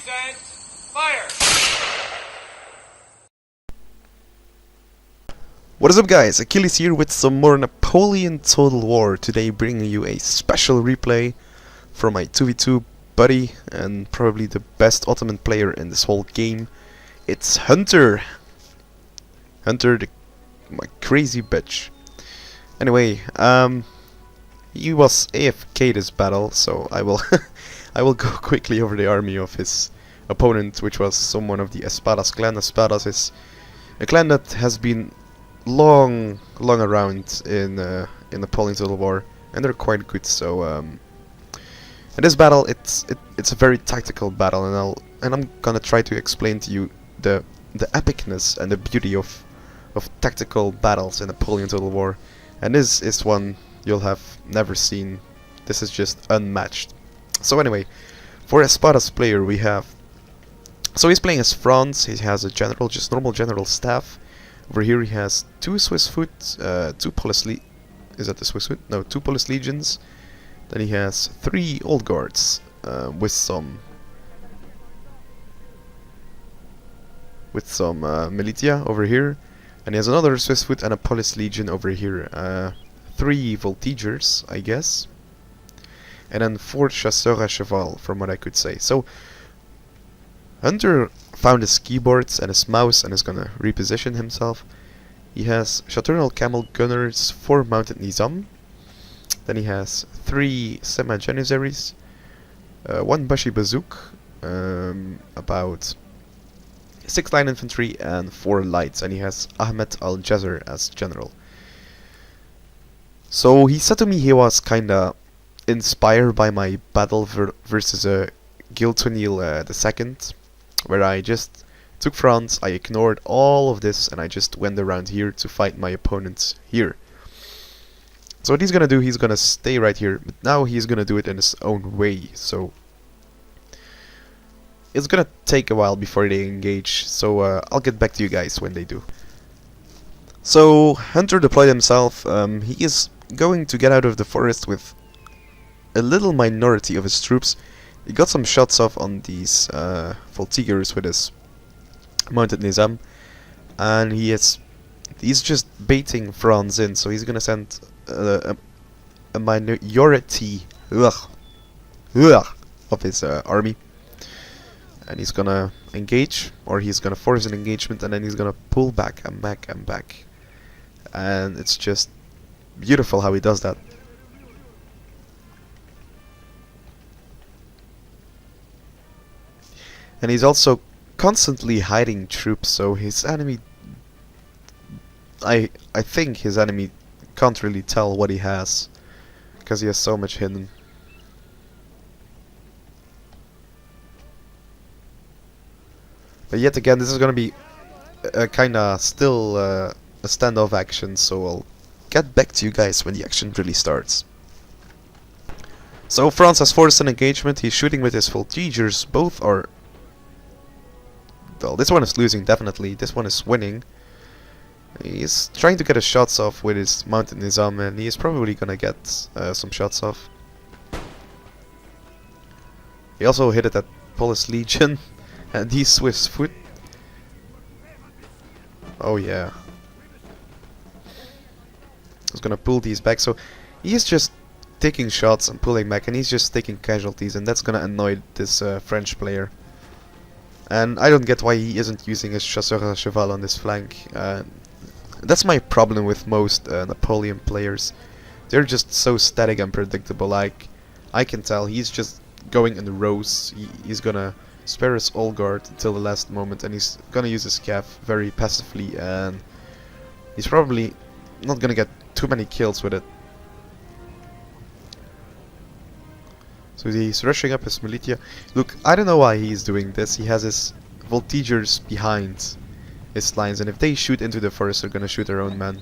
stand, fire! What is up guys, Achilles here with some more Napoleon Total War, today bringing you a special replay from my 2v2 buddy and probably the best Ottoman player in this whole game. It's Hunter! Hunter, my crazy bitch. Anyway, he was AFK this battle, so I will I will go quickly over the army of his opponent, which was someone of the Espadas clan. Espadas is a clan that has been long around in Napoleon Total War, and they're quite good. So in this battle, it's a very tactical battle, and I'm gonna try to explain to you the epicness and the beauty of tactical battles in Napoleon Total War. And this is one you'll have never seen. This is just unmatched. So anyway, for Espadas player we have, so he's playing as Franz. He has a general, just normal general staff. Over here he has 2 Swiss foot, 2 Polish is that the Swiss foot? No, 2 Polish legions. Then he has 3 old guards with some militia over here, and he has another Swiss foot and a Polish legion over here. 3 voltigeurs, I guess, and then 4 chasseurs à cheval, from what I could say. So Hunter found his keyboards and his mouse and is gonna reposition himself. He has Chaternal camel gunners, 4 mounted nizam. Then he has 3 semi-janissaries, 1 Bashi bazouk, about 6 line infantry and 4 lights, and he has Ahmed al-Jazar as general. So he said to me he was kinda inspired by my battle versus Giltunil II, where I just took France, I ignored all of this, and I just went around here to fight my opponents here. So what he's gonna do, he's gonna stay right here, but now he's gonna do it in his own way, so it's gonna take a while before they engage, so I'll get back to you guys when they do. So Hunter deployed himself. He is going to get out of the forest with a little minority of his troops. He got some shots off on these voltigeurs with his mounted nizam, and he's just baiting Franz in, so he's gonna send a minority of his army, and he's gonna engage, or he's gonna force an engagement, and then he's gonna pull back and back and back, and it's just beautiful how he does that. And he's also constantly hiding troops, so his enemy, I think his enemy can't really tell what he has, because he has so much hidden. But yet again, this is gonna be kinda still a standoff action, so I'll get back to you guys when the action really starts. So Franz has forced an engagement. He's shooting with his voltigeurs. Both are, well, this one is losing definitely, this one is winning. He's trying to get his shots off with his mounted nizam, and he is probably gonna get some shots off. He also hit at that Polish legion and these Swiss foot. Oh yeah. He's gonna pull these back, so he's just taking shots and pulling back, and he's just taking casualties, and that's gonna annoy this French player. And I don't get why he isn't using his chasseurs à cheval on this flank. That's my problem with most Napoleon players. They're just so static and predictable. Like, I can tell he's just going in the rows. He's gonna spare his old guard until the last moment, and he's gonna use his cav very passively, and he's probably not gonna get too many kills with it. So he's rushing up his militia. Look, I don't know why he's doing this. He has his voltigeurs behind his lines, and if they shoot into the forest, they're gonna shoot their own men.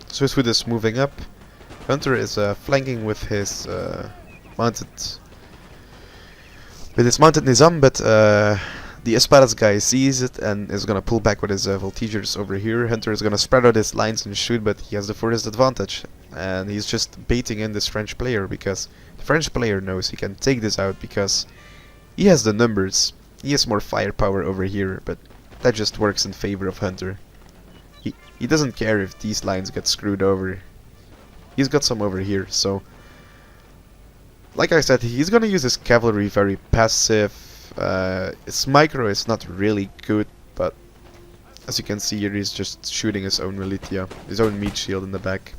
Swiss foot is moving up. Hunter is flanking with his mounted nizam, but The Espadas guy sees it and is gonna pull back with his voltigeurs over here. Hunter is gonna spread out his lines and shoot, but he has the furthest advantage. And he's just baiting in this French player because the French player knows he can take this out because he has the numbers. He has more firepower over here, but that just works in favor of Hunter. He doesn't care if these lines get screwed over. He's got some over here, so like I said, he's gonna use his cavalry very passive. His micro is not really good, but as you can see here, he's just shooting his own militia, his own meat shield in the back.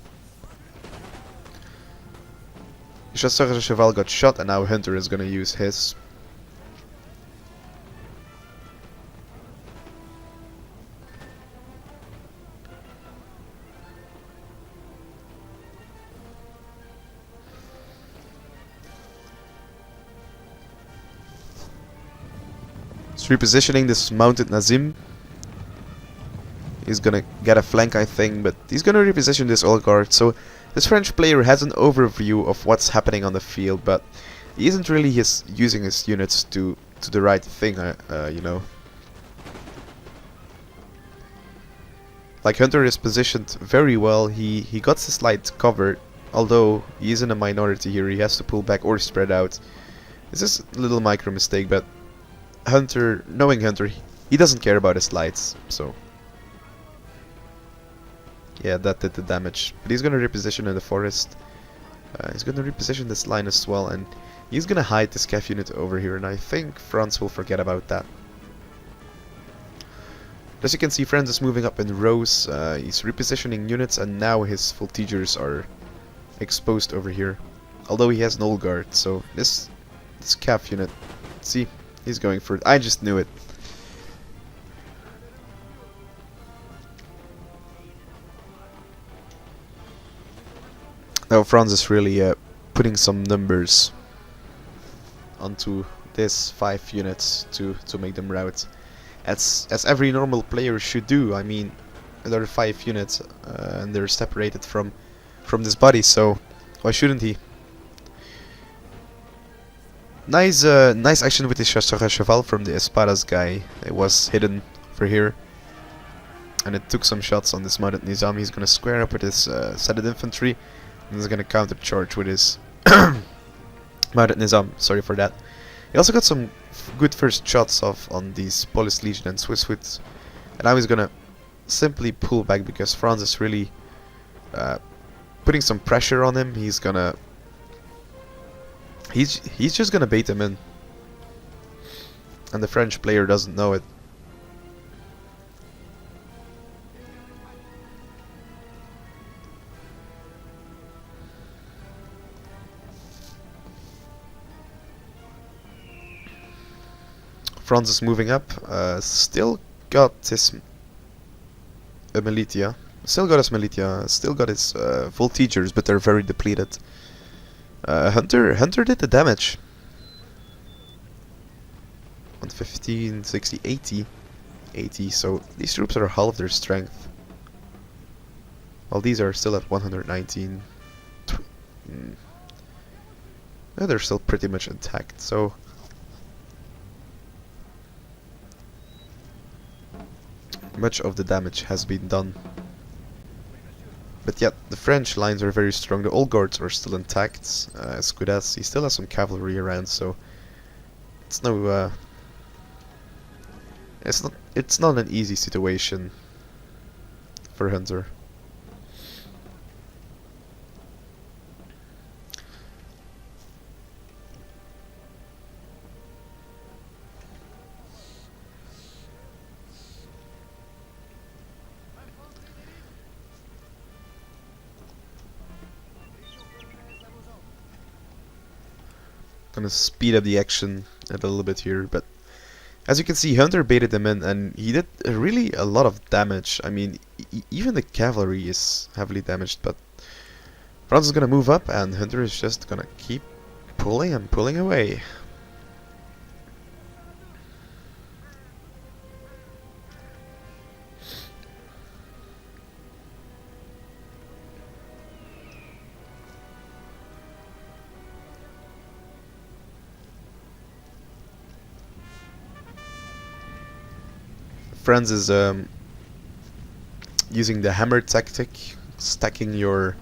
Chasseur de Cheval got shot, and now Hunter is gonna use his. He's repositioning this mounted Nazim. He's gonna get a flank, I think, but he's gonna reposition this old guard. So this French player has an overview of what's happening on the field, but he isn't really using his units to the right thing, you know. Like, Hunter is positioned very well. He got his light covered, although he is in a minority here. He has to pull back or spread out. This is a little micro mistake, but Hunter, knowing Hunter, he doesn't care about his lights, so yeah, that did the damage. But he's gonna reposition in the forest. He's gonna reposition this line as well, and he's gonna hide this cav unit over here, and I think France will forget about that. As you can see, France is moving up in rows. He's repositioning units, and now his voltigeurs are exposed over here. Although he has an old guard, so this cav unit, see, he's going for it. I just knew it. Now France is really putting some numbers onto this 5 units to make them rout, as every normal player should do. I mean, there are 5 units and they're separated from this body, so why shouldn't he? Nice action with the Chasseur à Cheval from the Espadas guy. It was hidden over here, and it took some shots on this mounted Nizam. He's gonna square up with his setted infantry, and he's gonna counter charge with his mounted Nizam. Sorry for that. He also got some good first shots off on these Polish Legion and Swiss Hoods, and now he's gonna simply pull back because France is really putting some pressure on him. He's just gonna bait him in, and the French player doesn't know it. France is moving up. Still got his militia. Still got his voltigeurs, but they're very depleted. Hunter did the damage. 115, 60, 80. 80, so these troops are half their strength. While these are still at 119. Yeah, they're still pretty much intact, so much of the damage has been done. But yet, the French lines are very strong. The old guards are still intact. As good as he still has some cavalry around, so it's no. It's not an easy situation for Hunter. Gonna speed up the action a little bit here, but as you can see, Hunter baited them in, and he did really a lot of damage. I mean, even the cavalry is heavily damaged, but France is gonna move up, and Hunter is just gonna keep pulling and pulling away. Franz is using the hammer tactic, stacking your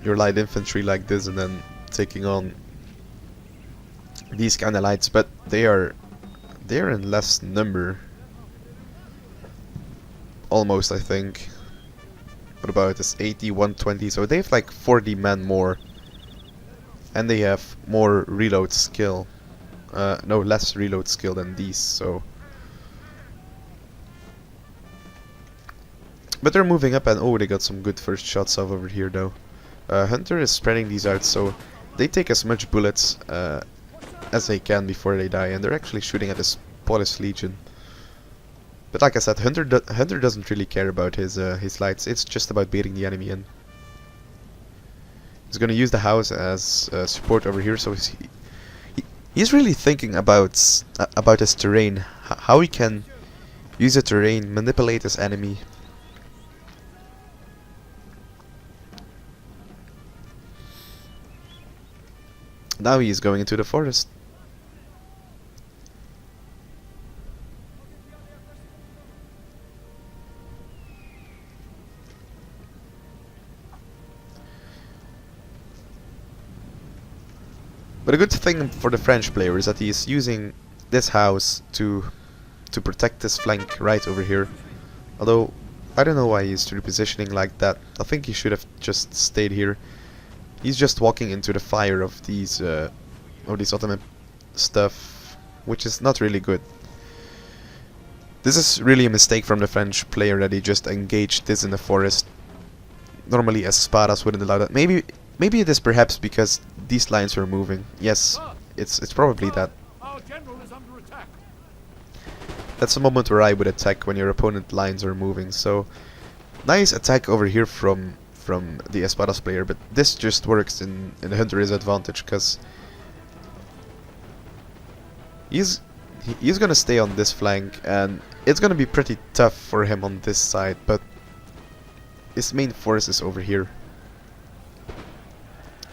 light infantry like this and then taking on these kind of lights, but they're in less number. Almost, I think. What about this? 80, 120, so they have like 40 men more. And they have more reload skill. No, less reload skill than these, so... But they're moving up and oh, they got some good first shots off over here though. Hunter is spreading these out so they take as much bullets as they can before they die, and they're actually shooting at this Polish Legion. But like I said, Hunter doesn't really care about his lights. It's just about baiting the enemy in. He's gonna use the house as support over here, so he's really thinking about his terrain, how he can use the terrain, manipulate his enemy. Now he is going into the forest. But a good thing for the French player is that he is using this house to protect this flank right over here. Although I don't know why he's repositioning like that. I think he should have just stayed here. He's just walking into the fire of these Ottoman stuff, which is not really good. This is really a mistake from the French player that he just engaged this in the forest. Normally espadas wouldn't allow that. Maybe it is perhaps because these lines are moving. Yes, it's probably that. Our general is under attack. That's a moment where I would attack when your opponent lines are moving. So nice attack over here from the espadas player, but this just works in Hunter's advantage because he's gonna stay on this flank and it's gonna be pretty tough for him on this side, but his main force is over here.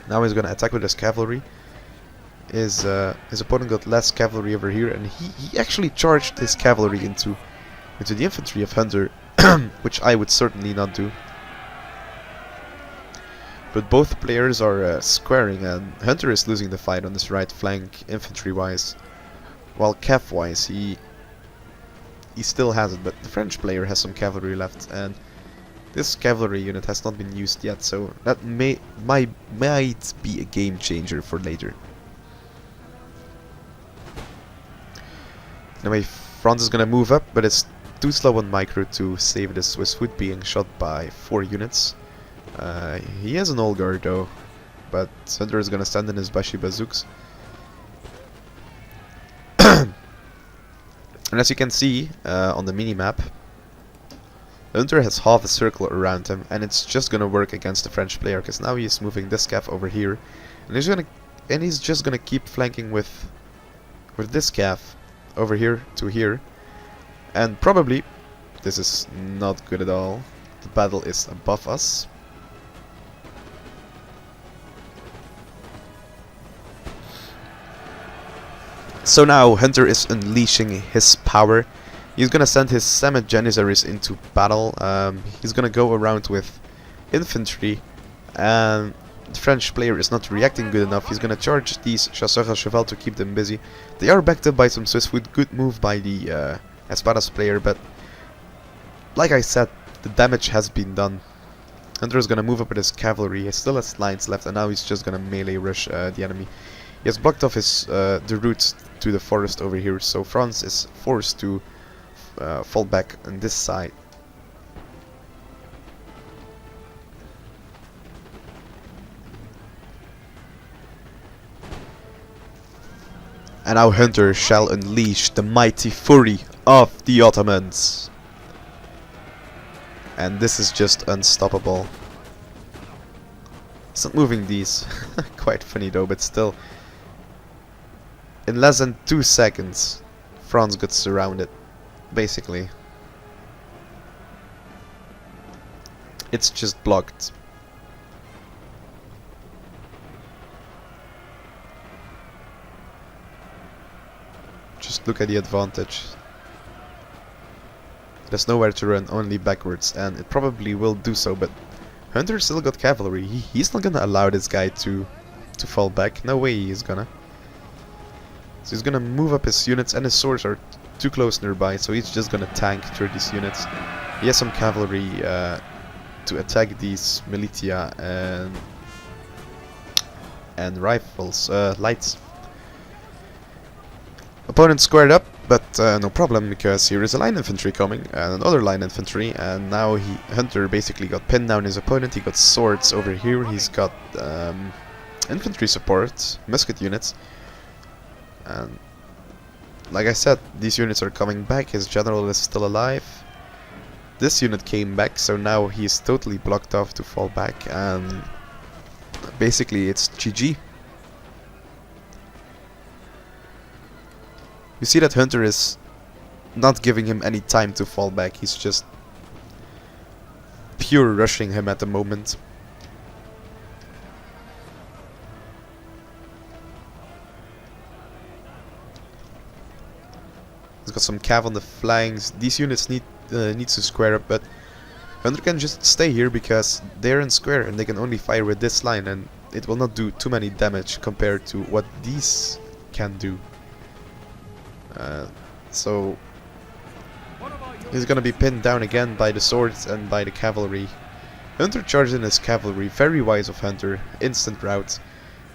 Now he's gonna attack with his cavalry. His opponent got less cavalry over here, and he actually charged his cavalry into the infantry of Hunter, which I would certainly not do. But both players are squaring, and Hunter is losing the fight on his right flank infantry-wise, while cav-wise he still has it. But the French player has some cavalry left, and this cavalry unit has not been used yet, so that might be a game changer for later. Anyway, Franz is gonna move up, but it's too slow on micro to save the Swiss foot being shot by 4 units. He has an old guard though, but Hunter is gonna stand in his Bashi bazooks. And as you can see on the mini-map, Hunter has half a circle around him, and it's just gonna work against the French player because now he's moving this cav over here, and he's just gonna keep flanking with this cav over here to here, and probably this is not good at all. The battle is above us. So now Hunter is unleashing his power. He's gonna send his Samet Janissaries into battle. He's gonna go around with infantry, and the French player is not reacting good enough. He's gonna charge these chasseurs à cheval to keep them busy. They are backed up by some Swiss foot. Good move by the espadas player, but like I said, the damage has been done. Hunter is gonna move up with his cavalry. He still has lines left, and now he's just gonna melee rush the enemy. He has blocked off his the route to the forest over here, so Franz is forced to fall back on this side. And now Hunter shall unleash the mighty fury of the Ottomans. And this is just unstoppable. It's not moving these. Quite funny though, but still. In less than 2 seconds, Franz got surrounded. Basically. It's just blocked. Just look at the advantage. There's nowhere to run, only backwards, and it probably will do so, but Hunter still got cavalry. He's not gonna allow this guy to fall back. No way he's gonna. So he's gonna move up his units, and his swords are too close nearby, so he's just gonna tank through these units. He has some cavalry to attack these militia and rifles, lights. Opponent squared up, but no problem, because here is a line infantry coming, and another line infantry, and now Hunter basically got pinned down his opponent. He got swords over here, he's got infantry support, musket units, and like I said, these units are coming back. His general is still alive. This unit came back, so now he's totally blocked off to fall back, and basically it's GG. You see that Hunter is not giving him any time to fall back. He's just pure rushing him at the moment. He's got some cav on the flanks. These units need to square up, but Hunter can just stay here because they're in square and they can only fire with this line, and it will not do too many damage compared to what these can do. So he's gonna be pinned down again by the swords and by the cavalry. Hunter charged in his cavalry, very wise of Hunter, instant rout,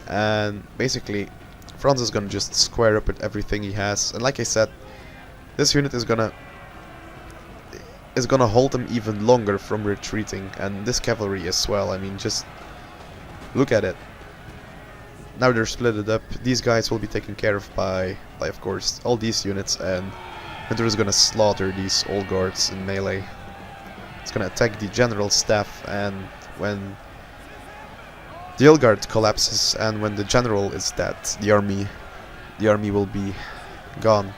and basically Franz is gonna just square up with everything he has. And like I said, this unit is gonna hold him even longer from retreating, and this cavalry as well. I mean, just look at it. Now they're splitted up. These guys will be taken care of by of course all these units, and Hunter is gonna slaughter these old guards in melee. It's gonna attack the general staff, and when the old guard collapses and when the general is dead, the army will be gone.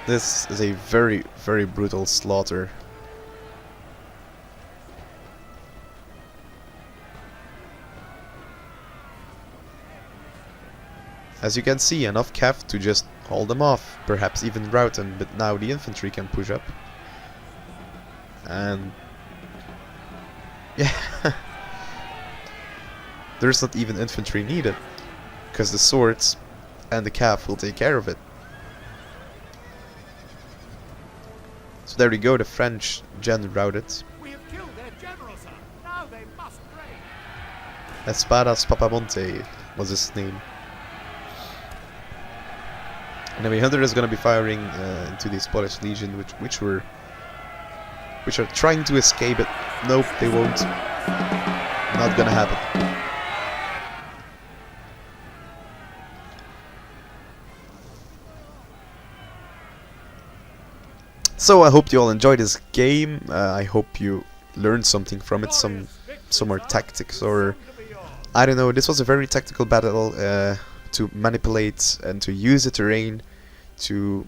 This is a very, very brutal slaughter. As you can see, enough cav to just hold them off, perhaps even rout them, but now the infantry can push up. And yeah, there's not even infantry needed, because the swords and the cav will take care of it. So there we go, the French gen routed. We have killed their general, sir. Now they must pray. Espadas Papamonte was his name. Anyway, Hunter is gonna be firing into the Polish Legion, which are trying to escape it. Nope, they won't. Not gonna happen. So I hope you all enjoyed this game. I hope you learned something from it, some more tactics, or I don't know. This was a very tactical battle. To manipulate and to use the terrain to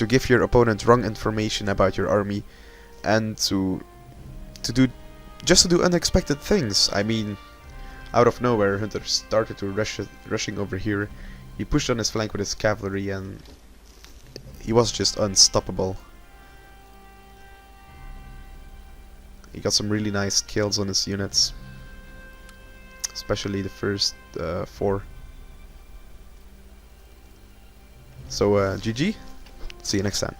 give your opponent wrong information about your army, and to do unexpected things. I mean, out of nowhere, Hunter started to rushing over here. He pushed on his flank with his cavalry, and he was just unstoppable. He got some really nice kills on his units, especially the first 4. So GG, see you next time.